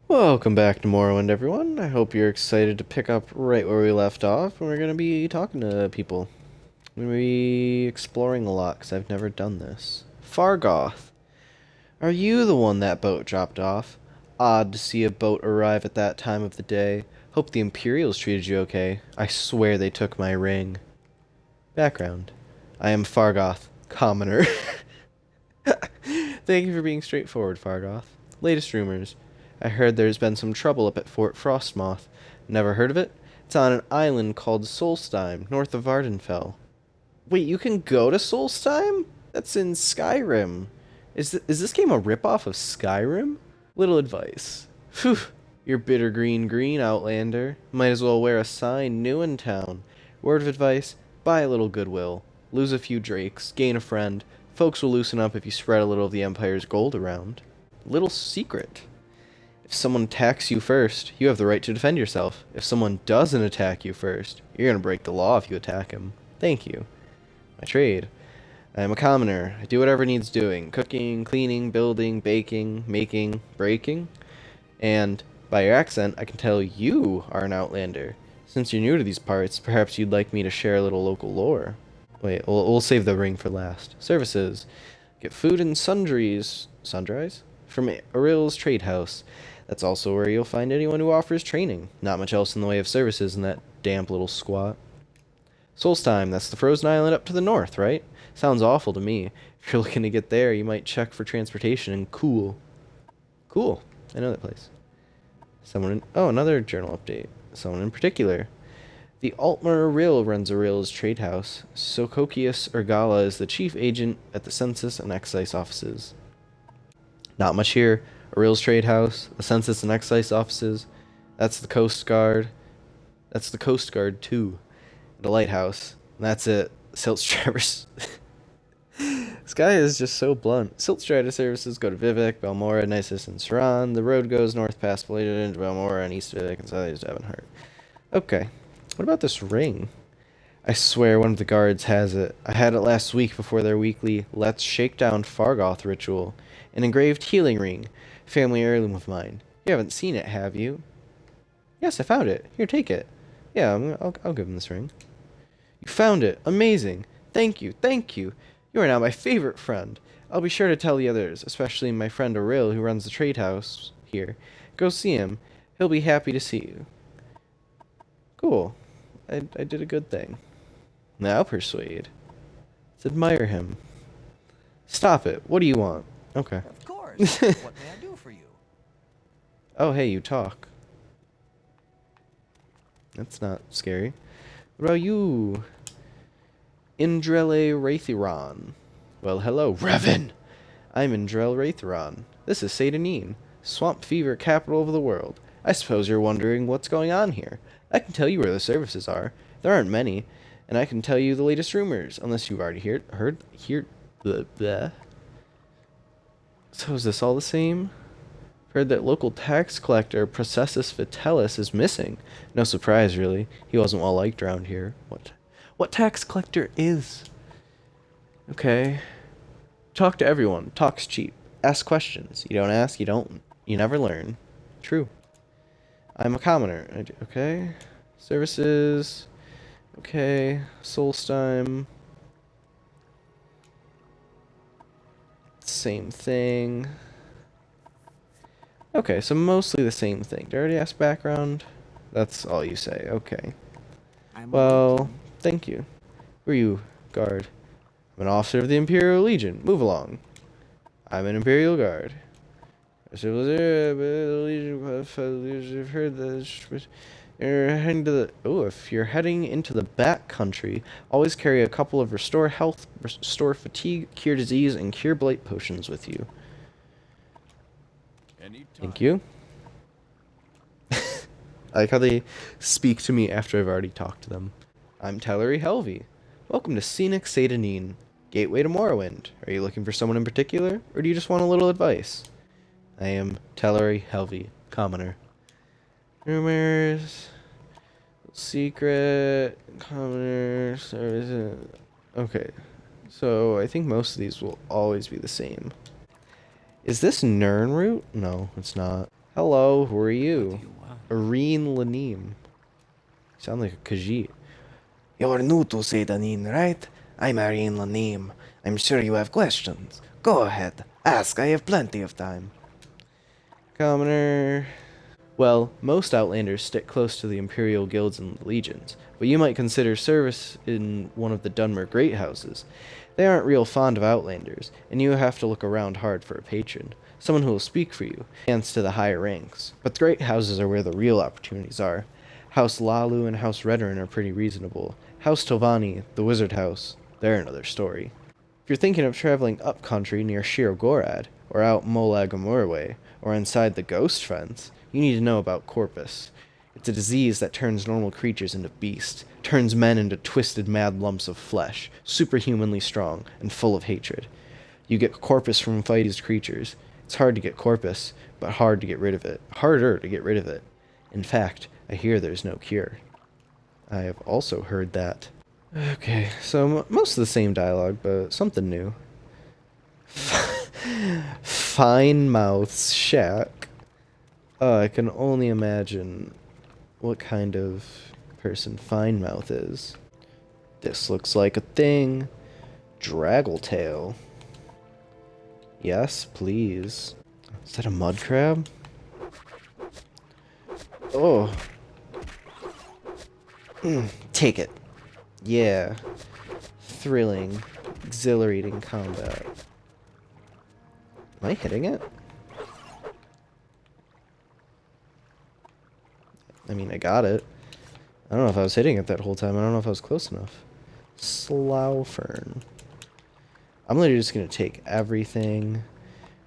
Welcome back to Morrowind, everyone. I hope you're excited to pick up right where we left off, and we're going to be talking to people. We're going to be exploring a lot, because I've never done this. Fargoth, are you the one that boat dropped off? Odd to see a boat arrive at that time of the day. Hope the Imperials treated you okay. I swear they took my ring. Background. I am Fargoth, commoner. Thank you for being straightforward, Fargoth. Latest rumors. I heard there's been some trouble up at Fort Frostmoth. Never heard of it? It's on an island called Solstheim, north of Vardenfell. Wait, you can go to Solstheim? That's in Skyrim. Is this game a ripoff of Skyrim? Little advice. Phew, you're bitter green outlander. Might as well wear a sign new in town. Word of advice, buy a little goodwill. Lose a few drakes, gain a friend. Folks will loosen up if you spread a little of the Empire's gold around. Little secret. If someone attacks you first, you have the right to defend yourself. If someone doesn't attack you first, you're gonna break the law if you attack him. Thank you. My trade. I am a commoner. I do whatever needs doing. Cooking, cleaning, building, baking, making, breaking. And, by your accent, I can tell you are an outlander. Since you're new to these parts, perhaps you'd like me to share a little local lore. Wait, we'll save the ring for last. Services. Get food and sundries. Sundries? From Auril's trade house. That's also where you'll find anyone who offers training. Not much else in the way of services in that damp little squat. Solstheim, that's the frozen island up to the north, right? Sounds awful to me. If you're looking to get there, you might check for transportation and cool. Cool. I know that place. Another journal update. Someone in particular. The Altmer Auril runs Auril's trade house. Sokokius Ergala is the chief agent at the Census and Excise offices. Not much here. Auril's trade house, the Census and Excise offices. That's the Coast Guard. That's the Coast Guard too. The lighthouse. And that's it. Siltstrider. This guy is just so blunt. Siltstrider services go to Vivek, Balmora, Nisus, and Saran. The road goes north past Bladed into Balmora and east Vivek and south to Evanhart. Okay. What about this ring? I swear one of the guards has it. I had it last week before their weekly Let's Shake Down Fargoth ritual. An engraved healing ring. Family heirloom of mine. You haven't seen it, have you? Yes, I found it. Here, take it. Yeah, I'll give him this ring. You found it. Amazing. Thank you, thank you. You are now my favorite friend. I'll be sure to tell the others, especially my friend Auril, who runs the trade house here. Go see him. He'll be happy to see you. Cool. I did a good thing. Now persuade. Let's admire him. Stop it. What do you want? Okay. Of course. What may I do for you? Oh, hey, you talk. That's not scary. What about you? Indrele Wraithiron. Well, hello, Revan! I'm Indrel Wraithiron. This is Satanine, swamp fever capital of the world. I suppose you're wondering what's going on here. I can tell you where the services are. There aren't many, and I can tell you the latest rumors, unless you've already heard. Blah, blah. So is this all the same? Heard that local tax collector Processus Vitellis is missing. No surprise, really. He wasn't well liked around here. What tax collector is? Okay. Talk to everyone. Talk's cheap. Ask questions. You don't ask, you never learn. True. I'm a commoner. Okay. Services. Okay. Solstheim. Same thing. Okay, so mostly the same thing. Did I already ask background? That's all you say. Okay. Well, thank you. Who are you, guard? I'm an officer of the Imperial Legion. Move along. I'm an Imperial Guard. I've heard that you're heading to the... Oh, if you're heading into the back country, always carry a couple of restore health, restore fatigue, cure disease, and cure blight potions with you. Thank you. I like how they speak to me after I've already talked to them. I'm Tellery Helvey. Welcome to scenic Satanine, gateway to Morrowind. Are you looking for someone in particular, or do you just want a little advice? I am Tellery Helvey, commoner. Rumors, secret, commoner, services. Okay, so I think most of these will always be the same. Is this Nirn route? No, it's not. Hello, who are What do you? you want? Irene Laneem. Sound like a Khajiit. You're new to Sedanin, right? I'm Irene Laneem. I'm sure you have questions. Go ahead. Ask. I have plenty of time. Commoner. Well, most Outlanders stick close to the Imperial Guilds and Legions, but you might consider service in one of the Dunmer Great Houses. They aren't real fond of Outlanders, and you have to look around hard for a patron, someone who will speak for you, advance to the higher ranks. But the Great Houses are where the real opportunities are. House Lalu and House Redoran are pretty reasonable. House Tovani, the Wizard House, they're another story. If you're thinking of traveling up country near Shir Gorad, or out Molag Amurway, or inside the Ghost Fence, you need to know about Corpus. It's a disease that turns normal creatures into beasts, turns men into twisted mad lumps of flesh, superhumanly strong, and full of hatred. You get Corpus from fighting these creatures. It's hard to get Corpus, but hard to get rid of it. Harder to get rid of it. In fact, I hear there's no cure. I have also heard that. Okay, so most of the same dialogue, but something new. Finemouth's shack. I can only imagine what kind of person Finemouth is. This looks like a thing. Draggletail. Yes, please. Is that a mud crab? Oh. Take it. Yeah. Thrilling, exhilarating combat. Am I hitting it? I mean, I got it. I don't know if I was hitting it that whole time. I don't know if I was close enough. Slough-fern. I'm literally just gonna take everything,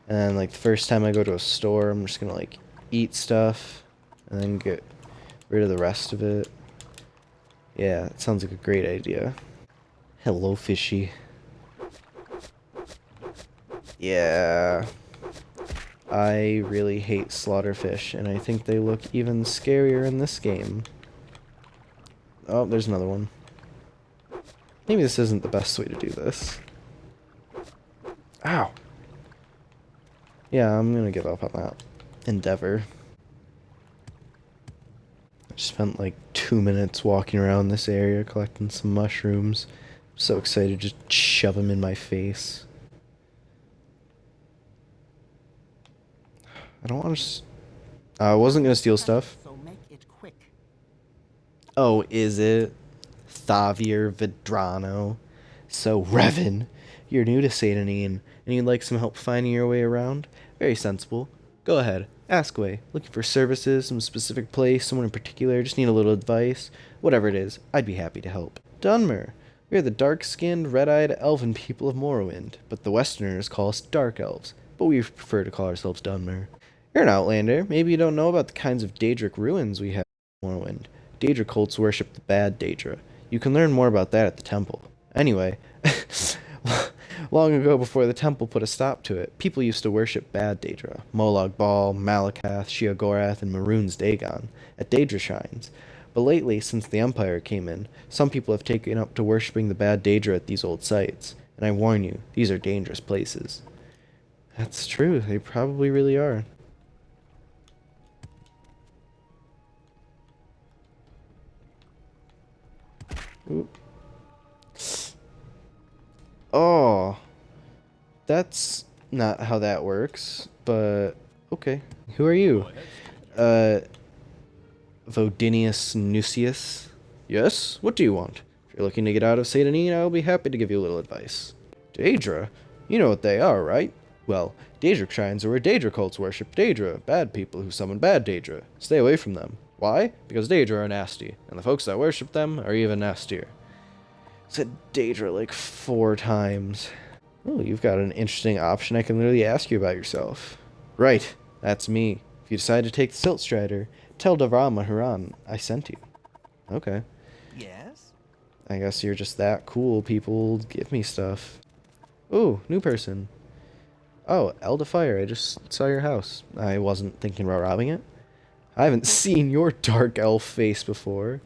and then, like, the first time I go to a store, I'm just gonna, like, eat stuff, and then get rid of the rest of it. Yeah, it sounds like a great idea. Hello, fishy. Yeah. I really hate slaughterfish, and I think they look even scarier in this game. Oh, there's another one. Maybe this isn't the best way to do this. Ow! Yeah, I'm gonna give up on that endeavor. I just spent like 2 minutes walking around this area collecting some mushrooms. I'm so excited to just shove them in my face. I don't want to. I wasn't gonna steal stuff. So make it quick. Oh, is it? Thavier Vidrano. So, Revan, you're new to Satanine, and you'd like some help finding your way around? Very sensible. Go ahead, ask away. Looking for services, some specific place, someone in particular, just need a little advice. Whatever it is, I'd be happy to help. Dunmer. We are the dark-skinned, red-eyed, elven people of Morrowind, but the Westerners call us Dark Elves, but we prefer to call ourselves Dunmer. You're an Outlander. Maybe you don't know about the kinds of Daedric ruins we have in Morrowind. Daedra cults worship the bad Daedra. You can learn more about that at the temple. Anyway, long ago before the temple put a stop to it, people used to worship bad Daedra, Molag Bal, Malakath, Sheogorath, and Maroon's Dagon, at Daedra shrines. But lately, since the Empire came in, some people have taken up to worshipping the bad Daedra at these old sites. And I warn you, these are dangerous places. That's true, they probably really are. Ooh. Oh, that's not how that works, but okay. Who are you? Vodinius Nucius? Yes? What do you want? If you're looking to get out of Satanine, I'll be happy to give you a little advice. Daedra? You know what they are, right? Well, Daedric shrines are where Daedra cults worship Daedra, bad people who summon bad Daedra. Stay away from them. Why? Because Daedra are nasty, and the folks that worship them are even nastier. Said Daedra like 4 times. Oh, you've got an interesting option. I can literally ask you about yourself. Right, that's me. If you decide to take the Silt Strider, tell Davra Maharan I sent you. Okay. Yes? I guess you're just that cool. People give me stuff. Ooh, new person. Oh, Elda Fire, I just saw your house. I wasn't thinking about robbing it. I haven't seen your dark elf face before.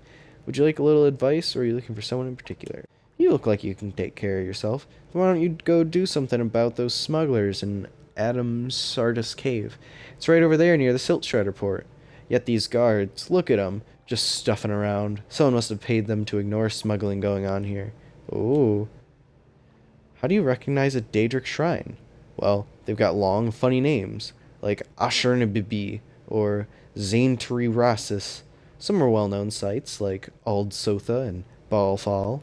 Would you like a little advice, or are you looking for someone in particular? You look like you can take care of yourself. Why don't you go do something about those smugglers in Adam's Sardis Cave. It's right over there near the Silt Shredder port. Yet these guards, look at them, just stuffing around. Someone must have paid them to ignore smuggling going on here. Ooh. How do you recognize a Daedric shrine? Well, they've got long, funny names, like Ashurnabibi or Zaintri Rasis. Some are well-known sites, like Ald Sotha and Balfal.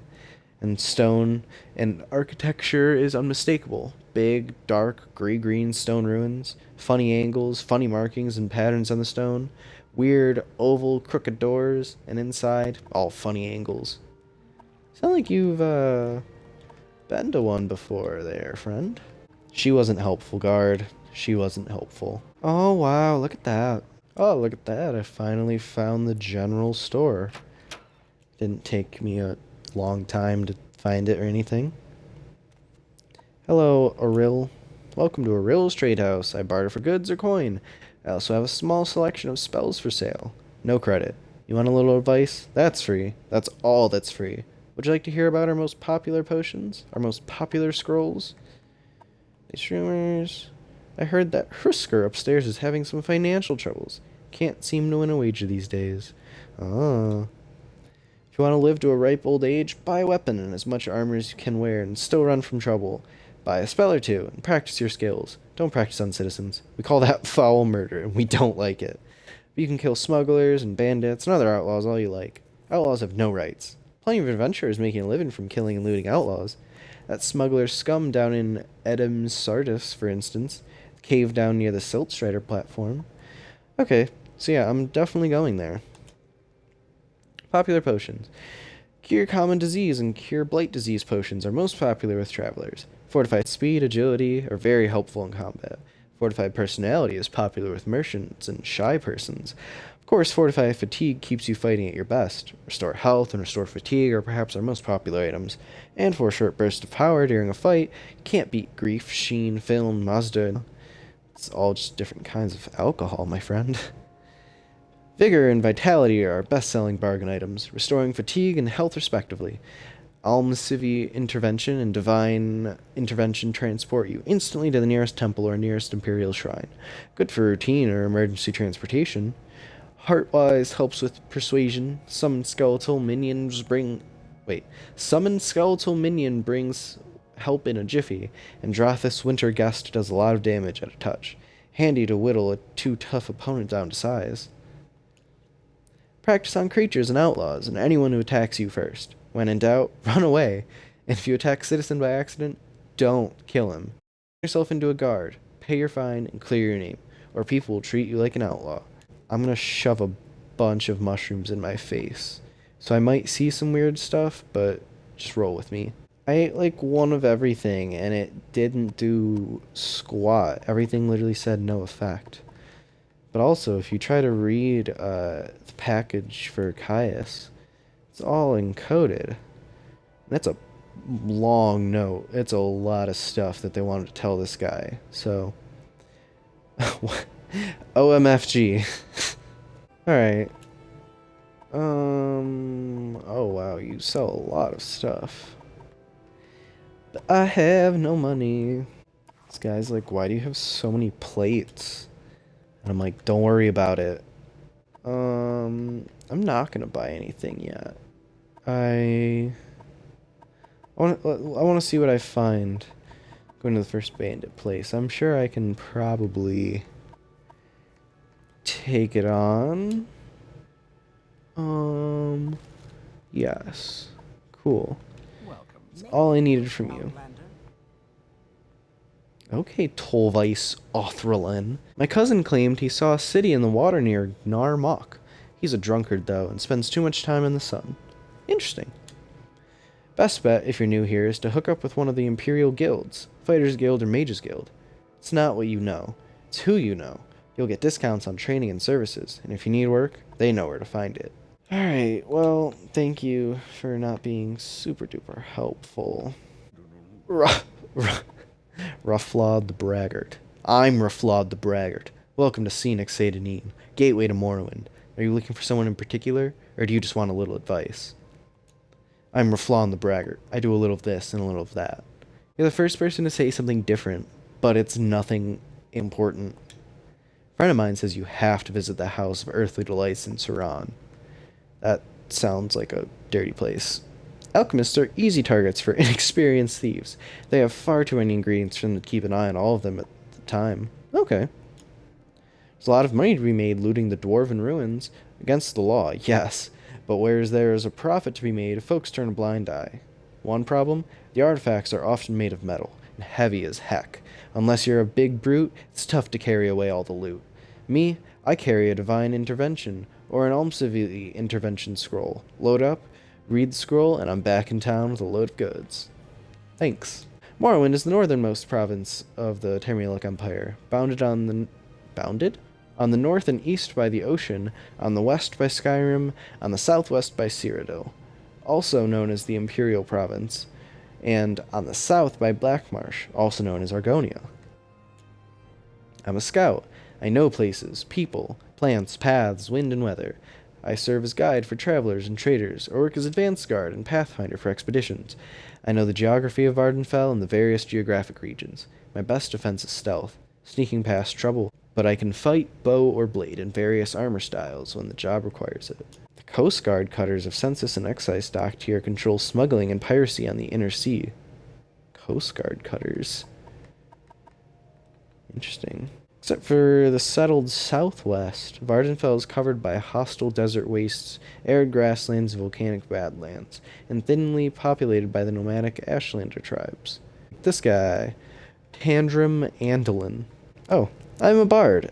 And stone and architecture is unmistakable. Big, dark, gray-green stone ruins, funny angles, funny markings and patterns on the stone, weird, oval, crooked doors, and inside, all funny angles. Sound like you've, been to one before there, friend. She wasn't helpful, guard. She wasn't helpful. Oh, wow, look at that. Oh, look at that. I finally found the general store. Didn't take me a long time to find it or anything. Hello, Auril. Welcome to Auril's Trade House. I barter for goods or coin. I also have a small selection of spells for sale. No credit. You want a little advice? That's free. That's all that's free. Would you like to hear about our most popular potions? Our most popular scrolls? These rumors... I heard that Hrusker upstairs is having some financial troubles. Can't seem to win a wager these days. Ah. If you want to live to a ripe old age, buy a weapon and as much armor as you can wear and still run from trouble. Buy a spell or two and practice your skills. Don't practice on citizens. We call that foul murder, and we don't like it. But you can kill smugglers and bandits and other outlaws all you like. Outlaws have no rights. Plenty of adventurers making a living from killing and looting outlaws. That smuggler scum down in Adam's Sardis, for instance. The cave down near the Silt Strider platform. Okay, so yeah, I'm definitely going there. Popular potions. Cure common disease and cure blight disease potions are most popular with travelers. Fortified speed, agility are very helpful in combat. Fortified personality is popular with merchants and shy persons. Of course, fortified fatigue keeps you fighting at your best. Restore health and restore fatigue are perhaps our most popular items. And for a short burst of power during a fight, you can't beat grief, sheen, film, Mazda. It's all just different kinds of alcohol, my friend. Vigor and vitality are our best-selling bargain items, restoring fatigue and health respectively. Almasivi intervention and divine intervention transport you instantly to the nearest temple or nearest imperial shrine. Good for routine or emergency transportation. Heartwise helps with persuasion. Summon skeletal minion brings help in a jiffy, and Drothis Winter Guest does a lot of damage at a touch. Handy to whittle a too tough opponent down to size. Practice on creatures and outlaws and anyone who attacks you first. When in doubt, run away. And if you attack a citizen by accident, don't kill him. Turn yourself into a guard, pay your fine, and clear your name, or people will treat you like an outlaw. I'm gonna shove a bunch of mushrooms in my face. So I might see some weird stuff, but just roll with me. I ate like one of everything, and it didn't do squat. Everything literally said no effect. But also, if you try to read the package for Caius, it's all encoded. That's a long note. It's a lot of stuff that they wanted to tell this guy. So, OMFG. Alright. Oh wow, you sell a lot of stuff. But I have no money. This guy's like, why do you have so many plates? And I'm like, don't worry about it. I'm not gonna buy anything yet. I want to see what I find going to the first bandit place. I'm sure I can probably take it on. Yes. Cool. That's all I needed from you. Okay, Tolvice Othralin. My cousin claimed he saw a city in the water near Narmok. He's a drunkard, though, and spends too much time in the sun. Interesting. Best bet, if you're new here, is to hook up with one of the Imperial guilds. Fighters Guild or Mages Guild. It's not what you know. It's who you know. You'll get discounts on training and services, and if you need work, they know where to find it. Alright, well, thank you for not being super duper helpful. Rufflaud the Braggart. I'm Rufflaud the Braggart. Welcome to Scenic Sadanin, gateway to Morrowind. Are you looking for someone in particular, or do you just want a little advice? I'm Rufflaud the Braggart. I do a little of this and a little of that. You're the first person to say something different. but it's nothing important. A friend of mine says you have to visit the House of Earthly Delights in Turan. That sounds like a dirty place. Alchemists are easy targets for inexperienced thieves. They have far too many ingredients for them to keep an eye on all of them at the time. Okay. There's a lot of money to be made looting the dwarven ruins. Against the law, yes. But whereas there is a profit to be made, folks turn a blind eye. One problem? The artifacts are often made of metal, and heavy as heck. Unless you're a big brute, it's tough to carry away all the loot. Me, I carry a divine intervention, or an almsivy intervention scroll. Load up, read the scroll, and I'm back in town with a load of goods. Thanks. Morrowind is the northernmost province of the Termalic Empire, bounded on the north and east by the ocean, on the west by Skyrim, on the southwest by Cyrodiil, also known as the Imperial Province, and on the south by Blackmarsh, also known as Argonia. I'm a scout. I know places, people, plants, paths, wind, and weather. I serve as guide for travelers and traders, or work as advance guard and pathfinder for expeditions. I know the geography of Vardenfell and the various geographic regions. My best defense is stealth, sneaking past trouble, but I can fight bow or blade in various armor styles when the job requires it. The Coast Guard cutters of census and excise docked here control smuggling and piracy on the inner sea. Coast Guard cutters. Interesting. Except for the settled southwest, Vardenfell is covered by hostile desert wastes, arid grasslands, and volcanic badlands, and thinly populated by the nomadic Ashlander tribes. This guy, Tandrim Andalin. Oh, I'm a bard.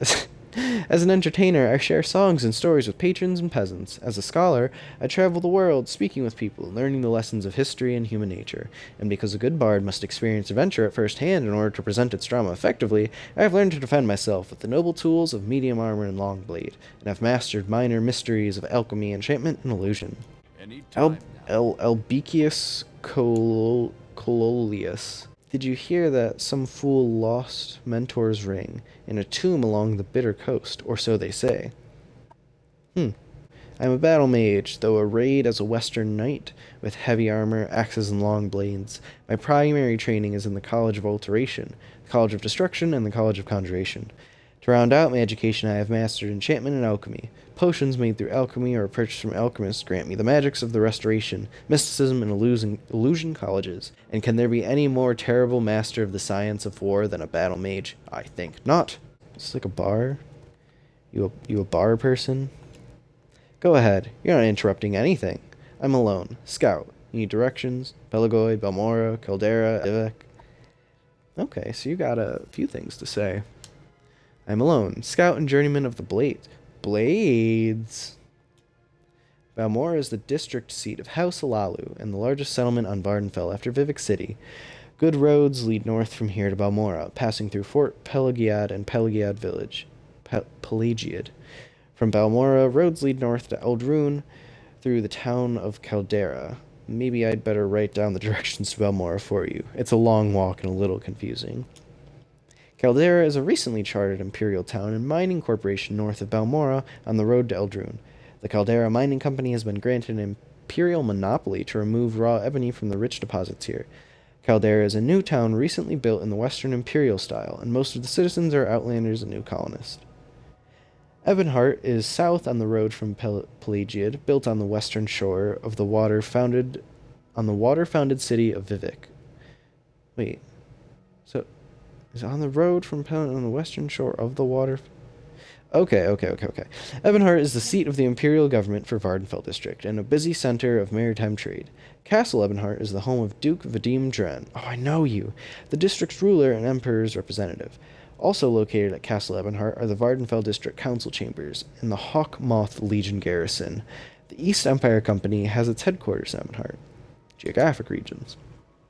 As an entertainer, I share songs and stories with patrons and peasants. As a scholar, I travel the world, speaking with people, learning the lessons of history and human nature. And because a good bard must experience adventure at first hand in order to present its drama effectively, I have learned to defend myself with the noble tools of medium armor and long blade, and have mastered minor mysteries of alchemy, enchantment, and illusion. Albicius Cololius. Did you hear that some fool lost Mentor's ring in a tomb along the Bitter Coast, or so they say? I'm a battle mage, though arrayed as a western knight, with heavy armor, axes, and long blades. My primary training is in the College of Alteration, the College of Destruction, and the College of Conjuration. To round out my education, I have mastered enchantment and alchemy. Potions made through alchemy or purchased from alchemists grant me the magics of the Restoration, mysticism, and illusion colleges. And can there be any more terrible master of the science of war than a battle mage? I think not. It's like a bar. You a bar person? Go ahead. You're not interrupting anything. I'm alone. Scout. You need directions? Pelagoid, Balmora, Caldera, Ivek. Okay, so you got a few things to say. I'm alone. Scout and journeyman of the Blades. Balmora is the district seat of House Alalu and the largest settlement on Vardenfell after Vivek City. Good roads lead north from here to Balmora, passing through Fort Pelagiad and Pelagiad Village. Pelagiad. From Balmora, roads lead north to Eldrune through the town of Caldera. Maybe I'd better write down the directions to Balmora for you. It's a long walk and a little confusing. Caldera is a recently chartered imperial town and mining corporation north of Balmora on the road to Eldrune. The Caldera Mining Company has been granted an imperial monopoly to remove raw ebony from the rich deposits here. Caldera is a new town recently built in the Western Imperial style, and most of the citizens are outlanders and new colonists. Ebonheart is south on the road from Pelagiad, built on the western shore of the water-founded city of Vivek. Wait, so is it on the road from on the western shore of the water? Okay. Ebonheart is the seat of the imperial government for Vardenfell district and a busy center of maritime trade. Castle Ebonheart is the home of Duke Vadim Dren. Oh, I know you. The district's ruler and emperor's representative. Also located at Castle Ebonheart are the Vardenfell District Council Chambers and the Hawkmoth Legion Garrison. The East Empire Company has its headquarters in Ebonheart. Geographic regions.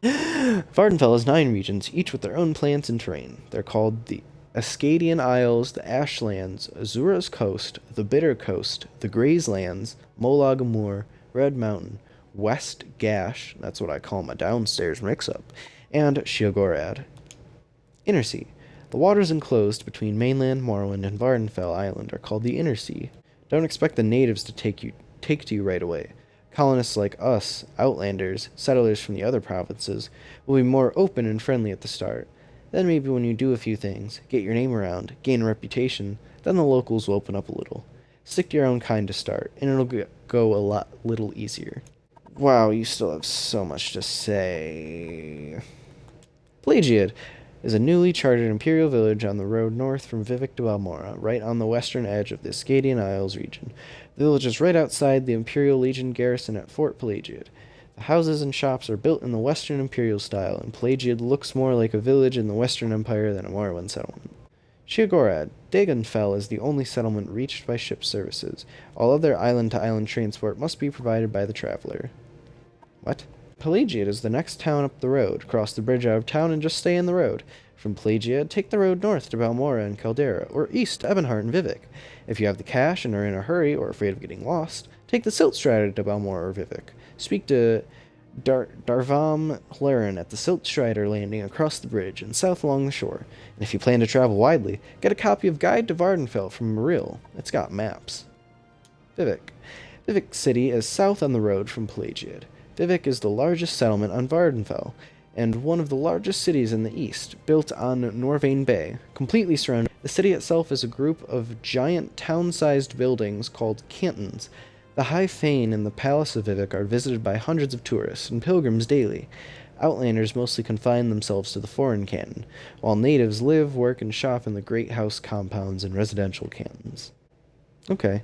Vardenfell has 9 regions, each with their own plants and terrain. They're called the Ascadian Isles, the Ashlands, Azura's Coast, the Bitter Coast, the Grayslands, Molag Moor, Red Mountain, West Gash, that's what I call my downstairs mix-up, and Sheogorad. Inner Sea. The waters enclosed between mainland Morrowind and Vardenfell Island are called the Inner Sea. Don't expect the natives to take to you right away. Colonists like us, outlanders, settlers from the other provinces, will be more open and friendly at the start. Then maybe when you do a few things, get your name around, gain a reputation, then the locals will open up a little. Stick to your own kind to start, and it'll go a little easier. Wow, you still have so much to say. Pelagiad is a newly charted imperial village on the road north from Vivec to Balmora, right on the western edge of the Ascadian Isles region. The village is right outside the Imperial Legion garrison at Fort Pelagiad. The houses and shops are built in the Western Imperial style, and Pelagiad looks more like a village in the Western Empire than a Morrowind settlement. Sheogorad, Dagonfell is the only settlement reached by ship services. All other island-to-island transport must be provided by the traveler. What? Pelagiad is the next town up the road. Cross the bridge out of town and just stay in the road. From Pelagiad, take the road north to Balmora and Caldera, or east to Ebonheart and Vivec. If you have the cash and are in a hurry or afraid of getting lost, take the Silt Strider to Balmora or Vivec. Speak to Darvam Hlaren at the Silt Strider landing across the bridge and south along the shore. And if you plan to travel widely, get a copy of Guide to Vardenfell from Auril. It's got maps. Vivec. Vivec City is south on the road from Pelagiad. Vivec is the largest settlement on Vardenfell, and one of the largest cities in the east, built on Norvain Bay, completely surrounded. The city itself is a group of giant town-sized buildings called cantons. The High Fane and the Palace of Vivec are visited by hundreds of tourists and pilgrims daily. Outlanders mostly confine themselves to the foreign canton, while natives live, work, and shop in the great house compounds and residential cantons. Okay.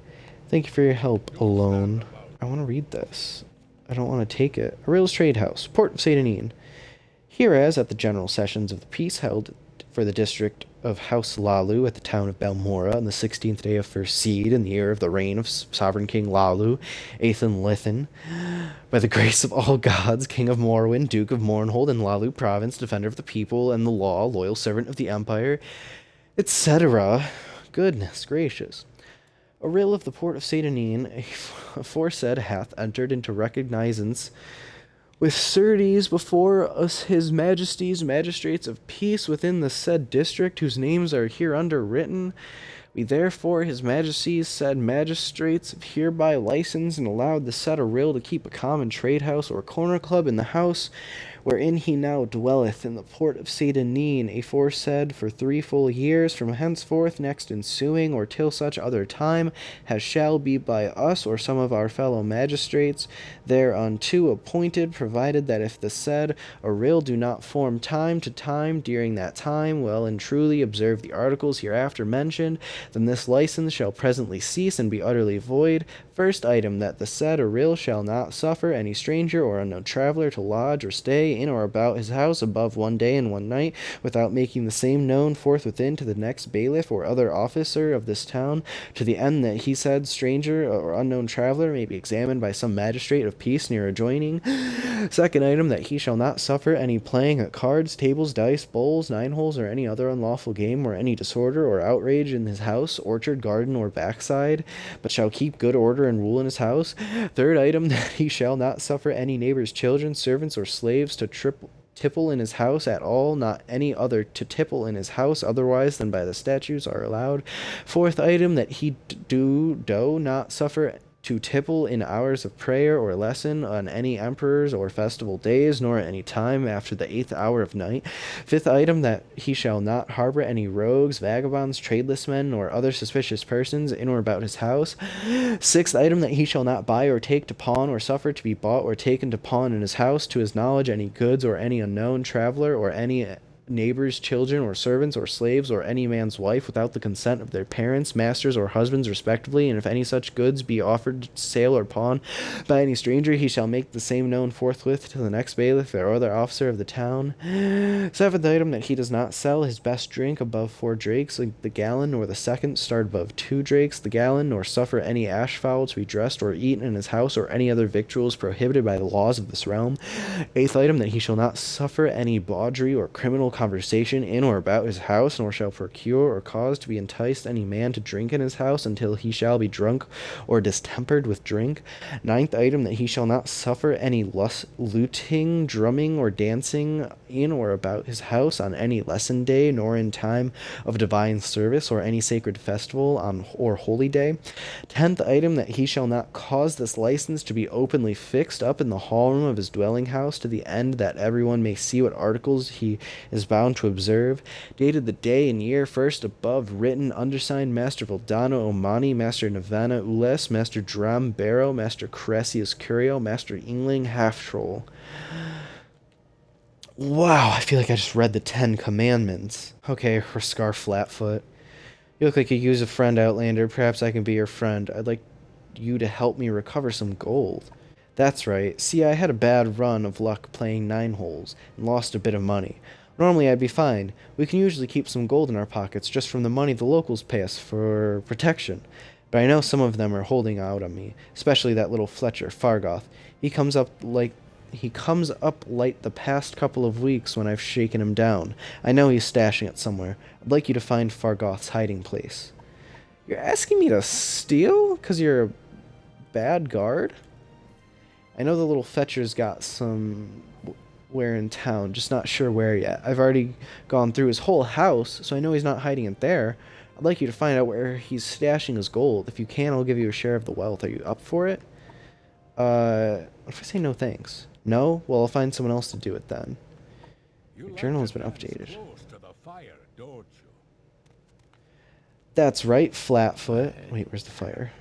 Thank you for your help, Alone. I want to read this. I don't want to take it. Auril's Trade House, Port of St. Anine. Hereas at the general sessions of the peace held for the district of House Lalu at the town of Balmora on the 16th day of first seed in the year of the reign of Sovereign King Lalu, Athan Lithin, by the grace of all gods, King of Morrowind, Duke of Mournhold and Lalu Province, Defender of the people and the law, loyal servant of the Empire, etc. Goodness gracious. Auril of the port of St. Anine, aforesaid, hath entered into recognizance with certes before us his majesty's magistrates of peace within the said district, whose names are hereunder written. We therefore, his majesty's said magistrates, have hereby licensed and allowed the said Auril to keep a common trade house or corner club in the house wherein he now dwelleth in the port of St. Anine, aforesaid, for 3 full years, from henceforth next ensuing, or till such other time as shall be by us or some of our fellow magistrates thereunto appointed, provided that if the said Auril do not form time to time during that time, well and truly observe the articles hereafter mentioned, then this license shall presently cease and be utterly void. First item, that the said Auril shall not suffer any stranger or unknown traveler to lodge or stay in or about his house above 1 day and 1 night, without making the same known forthwithin to the next bailiff or other officer of this town, to the end that he said stranger or unknown traveler may be examined by some magistrate of peace near adjoining. Second item, that he shall not suffer any playing at cards, tables, dice, bowls, 9-holes, or any other unlawful game, or any disorder or outrage in his house, orchard, garden, or backside, but shall keep good order and rule in his house. Third item, that he shall not suffer any neighbor's children, servants, or slaves to tipple in his house at all, not any other to tipple in his house otherwise than by the statutes are allowed. Fourth item, that he do not suffer to tipple in hours of prayer or lesson on any emperors or festival days, nor at any time after the 8th hour of night. Fifth item, that he shall not harbor any rogues, vagabonds, tradeless men, or other suspicious persons in or about his house. Sixth item, that he shall not buy or take to pawn or suffer to be bought or taken to pawn in his house, to his knowledge, any goods or any unknown traveler or any neighbors, children, or servants, or slaves, or any man's wife, without the consent of their parents, masters, or husbands, respectively, and if any such goods be offered to sale or pawn by any stranger, he shall make the same known forthwith to the next bailiff or other officer of the town. Seventh item, that he does not sell his best drink above 4 drakes the gallon, nor the second start above 2 drakes the gallon, nor suffer any ashfowl to be dressed or eaten in his house, or any other victuals prohibited by the laws of this realm. Eighth item, that he shall not suffer any bawdry or criminal conversation in or about his house, nor shall procure or cause to be enticed any man to drink in his house until he shall be drunk or distempered with drink. Ninth item, that he shall not suffer any looting, drumming, or dancing in or about his house on any lesson day, nor in time of divine service or any sacred festival on or holy day. Tenth item, that he shall not cause this license to be openly fixed up in the hall room of his dwelling house, to the end that everyone may see what articles he is was bound to observe, dated the day and year first above written, undersigned Master Valdano Omani, Master Navana Ules, Master Dram Barrow, Master Cressius Curio, Master Yngling Half-Troll. Wow, I feel like I just read the 10 Commandments. Okay, Hrothgar Flatfoot. You look like you use a friend, Outlander. Perhaps I can be your friend. I'd like you to help me recover some gold. That's right. See, I had a bad run of luck playing 9 holes and lost a bit of money. Normally I'd be fine. We can usually keep some gold in our pockets just from the money the locals pay us for protection. But I know some of them are holding out on me, especially that little Fletcher, Fargoth. He comes up like the past couple of weeks when I've shaken him down. I know he's stashing it somewhere. I'd like you to find Fargoth's hiding place. You're asking me to steal? 'Cause you're a bad guard? I know the little Fetcher's got somewhere in town, just not sure where yet. I've already gone through his whole house, so I know he's not hiding it there. I'd like you to find out where he's stashing his gold. If you can, I'll give you a share of the wealth. Are you up for it? What if I say no thanks? No? Well, I'll find someone else to do it then. Your journal has been updated. That's right, Flatfoot. Wait, where's the fire?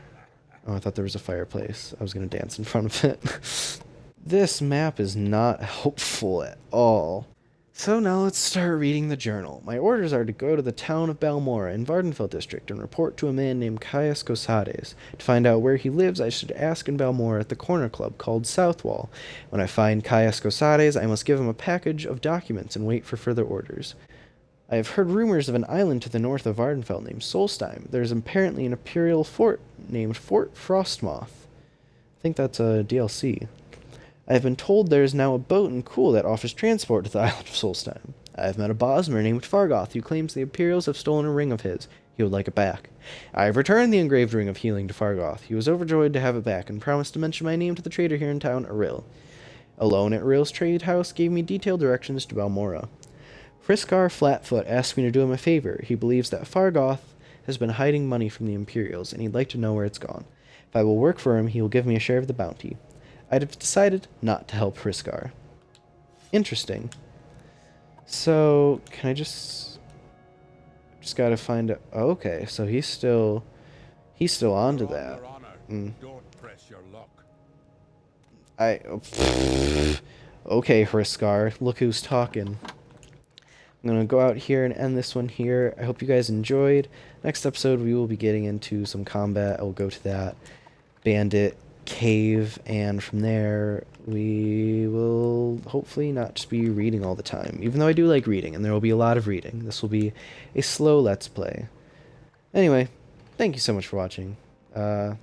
Oh, I thought there was a fireplace. I was going to dance in front of it. This map is not helpful at all. So now let's start reading the journal. My orders are to go to the town of Balmora in Vardenfell district and report to a man named Caius Gosades. To find out where he lives, I should ask in Balmora at the corner club called Southwall. When I find Caius Gosades, I must give him a package of documents and wait for further orders. I have heard rumors of an island to the north of Vardenfell named Solstheim. There is apparently an imperial fort named Fort Frostmoth. I think that's a DLC. I have been told there is now a boat in Kuhl that offers transport to the island of Solstheim. I have met a Bosmer named Fargoth who claims the Imperials have stolen a ring of his. He would like it back. I have returned the engraved ring of healing to Fargoth. He was overjoyed to have it back and promised to mention my name to the trader here in town, Auril. Alone at Auril's trade house gave me detailed directions to Balmora. Hrothgar Flatfoot asked me to do him a favor. He believes that Fargoth has been hiding money from the Imperials, and he'd like to know where it's gone. If I will work for him, he will give me a share of the bounty. I'd have decided not to help Hrothgar. Interesting. So, can I just gotta find a... Oh, okay, so he's still onto that. Don't press your luck. Okay, Hrothgar, look who's talking. I'm going to go out here and end this one here. I hope you guys enjoyed. Next episode, we will be getting into some combat. I will go to that bandit cave, and from there, we will hopefully not just be reading all the time, even though I do like reading, and there will be a lot of reading. This will be a slow Let's Play. Anyway, thank you so much for watching. Bye.